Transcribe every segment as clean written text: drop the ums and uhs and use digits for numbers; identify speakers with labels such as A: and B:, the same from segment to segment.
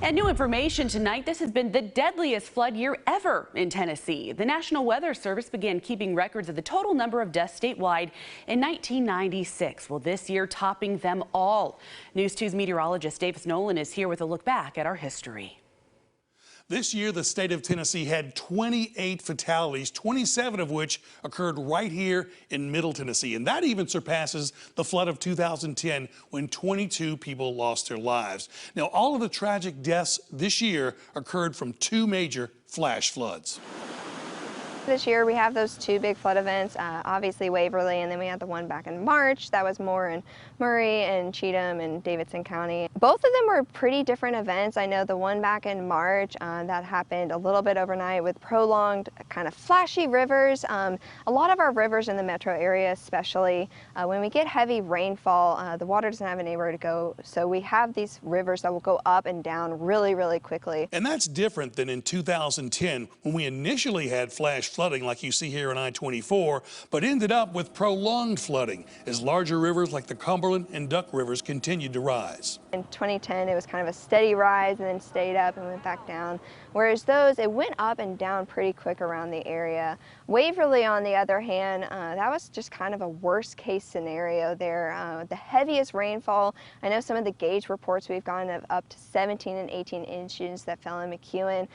A: And new information tonight. This has been the deadliest flood year ever in Tennessee. The National Weather Service began keeping records of the total number of deaths statewide in 1996. Well, this year topping them all. News 2's meteorologist Davis Nolan is here with a look back at our history.
B: This year, the state of Tennessee had 28 fatalities, 27 of which occurred right here in Middle Tennessee. And that even surpasses the flood of 2010 when 22 people lost their lives. Now, all of the tragic deaths this year occurred from two major flash floods.
C: This year we have those two big flood events, obviously Waverly, and then we had the one back in March that was more in Murray and Cheatham and Davidson County. Both of them were pretty different events. I know the one back in March that happened a little bit overnight with prolonged kind of flashy rivers. A lot of our rivers in the metro area especially, when we get heavy rainfall, the water doesn't have anywhere to go, so we have these rivers that will go up and down really, really quickly.
B: And that's different than in 2010 when we initially had flash flooding like you see here on I-24, but ended up with prolonged flooding as larger rivers like the Cumberland and Duck rivers continued to rise.
C: In 2010, it was kind of a steady rise and then stayed up and went back down, whereas those, it went up and down pretty quick around the area. Waverly, on the other hand, that was just kind of a worst case scenario there. The heaviest rainfall, I know some of the gauge reports we've gotten of up to 17 and 18 inches that fell in McEwen,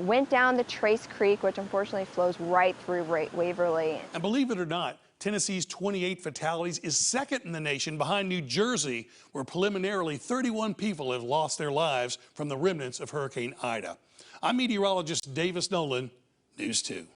C: went down the Trace Creek, which unfortunately flows right through Waverly.
B: And believe it or not, Tennessee's 28 fatalities is second in the nation behind New Jersey, where preliminarily 31 people have lost their lives from the remnants of Hurricane Ida. I'm meteorologist Davis Nolan, News 2.